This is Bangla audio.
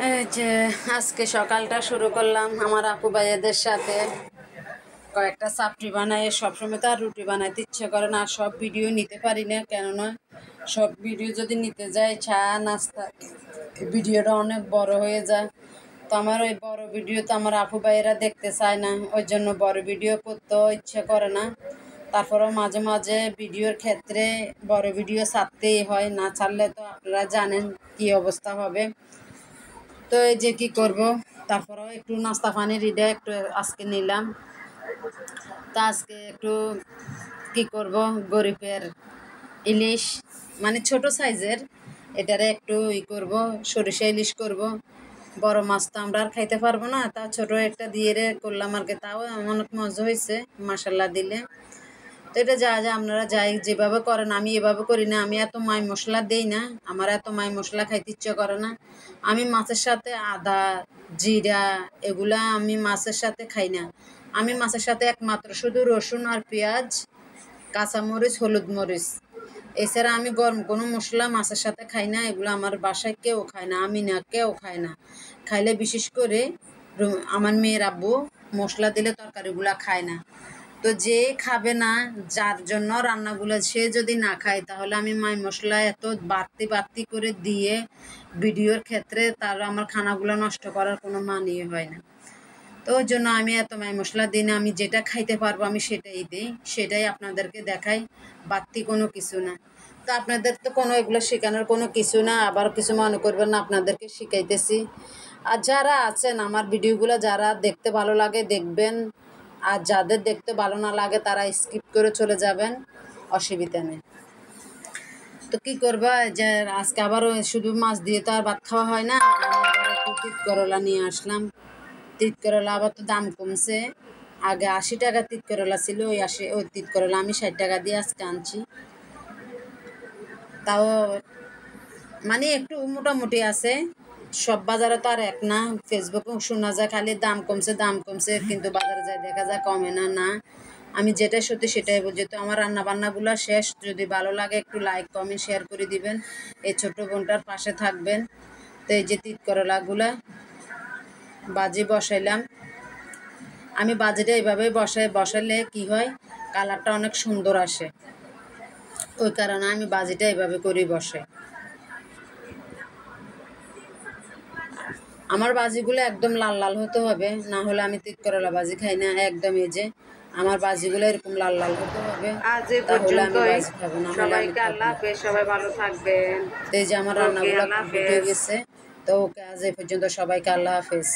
এই যে আজকে সকালটা শুরু করলাম আমার আপু ভাইয়াদের সাথে কয়েকটা চাপড়ি বানাই। সবসময় তো আর রুটি বানাইতে ইচ্ছে করে না, সব ভিডিও নিতে পারি না। কেননা সব ভিডিও যদি নিতে যাই চা নাস্তা ভিডিওটা অনেক বড় হয়ে যায়। তো আমার ওই বড় ভিডিও তো আমার আপু ভাইয়েরা দেখতে চায় না, ওই জন্য বড় ভিডিও করতেও ইচ্ছে করে না। তারপরেও মাঝে মাঝে ভিডিওর ক্ষেত্রে বড় ভিডিও ছাড়তেই হয়, না ছাড়লে তো আপনারা জানেন কি অবস্থা হবে। তো এই যে কি করব, তারপরেও একটু নাস্তা পানি রেডি একটু আজকে নিলাম। তা আজকে একটু কি করব, গরিবের ইলিশ মানে ছোট সাইজের, এটারে একটু করব, সরিষা ইলিশ করব। বড় মাছ তো আমরা আর খাইতে পারবো না, তা ছোট একটা দিয়ে করলাম আর কি। তাও অনেক মজা হয়েছে মাসাল্লাহ দিলে। তো এটা যা যা আপনারা যাই যেভাবে করেন, আমি এভাবে করি না। আমি এত মাই মশলা দেই না, আমার এত মাই মশলা খাইতে ইচ্ছে করে না। আমি মাছের সাথে আদা জিরা এগুলা আমি মাছের সাথে খাই না। আমি মাছের সাথে একমাত্র শুধু রসুন আর পেঁয়াজ, কাঁচামরিচ, হলুদ মরিচ, এছাড়া আমি গরম কোনো মশলা মাছের সাথে খাই না। এগুলো আমার বাসায় কেউ খায় না, আমি না, কেউ খায় না। খাইলে বিশেষ করে আমার মেয়ের আব্বু মশলা দিলে তরকারিগুলা খায় না। তো যে খাবে না, যার জন্য রান্নাগুলো সে যদি না খায়, তাহলে আমি মাই মশলা এত বাড়তি বাড়তি করে দিয়ে ভিডিওর ক্ষেত্রে তার আমার খানাগুলো নষ্ট করার কোনো মানই হয় না। তো ওই জন্য আমি এত মাই মশলা দিই না। আমি যেটা খাইতে পারবো আমি সেটাই দিই, সেটাই আপনাদেরকে দেখাই, বাড়তি কোনো কিছু না। তো আপনাদের তো কোনো এগুলো শেখানোর কোনো কিছু না, আবার কিছু মনে করবেন না, আপনাদেরকে শিখাইতেছি। আর যারা আছেন আমার ভিডিওগুলো যারা দেখতে ভালো লাগে দেখবেন, আর যাদের দেখতে ভালো না লাগে তারা স্কিপ করে চলে যাবেন, অসুবিধা নেই। তো কী করবা, যে আজকে আবার শুধু মাছ দিয়ে তো আর ভাত খাওয়া হয় না। আমি আবার একটু তিত করলা নিয়ে আসলাম। তিত করলা আবার তো দাম কমছে, আগে 80 টাকা তিত করলা ছিল, ওই তিত করলা আমি 60 টাকা দিয়ে আজকে আনছি। তাও মানে একটু মোটামুটি আছে, সব বাজারে তো আর এক না। ফেসবুকে শোনা যায় খালি দাম কমছে দাম কমছে, কিন্তু বাজারে যায় দেখা যায় কমে না। না, আমি যেটা সত্যি সেটাই বলছি। তো আমার রান্না বান্নাগুলো শেষ, যদি ভালো লাগে একটু লাইক কমেন্ট শেয়ার করে দিবেন, এই ছোট বোনটার পাশে থাকবেন। তো এই যে তিত করলাগুলা বাজি বসাইলাম। আমি বাজিটা এইভাবে বসালে কি হয়, কালারটা অনেক সুন্দর আসে, ওই কারণে আমি বাজিটা এইভাবে করেই বসাই। আমার বাজিগুলো একদম লাল লাল হতে হবে, না হলে আমি তিত করলা বাজি খাই না একদম। এই যে আমার বাজিগুলো এরকম লাল লাল হতে হবে, তাহলে আমি বাজি খাবো, না হলে আমি খাবো না। সবাই ভালো থাকবেন। তো এই যে আমার রান্নাগুলো কমপ্লিট হয়ে গেছে। তো ওকে আজ এই পর্যন্ত, সবাইকে আল্লাহ হাফেজ।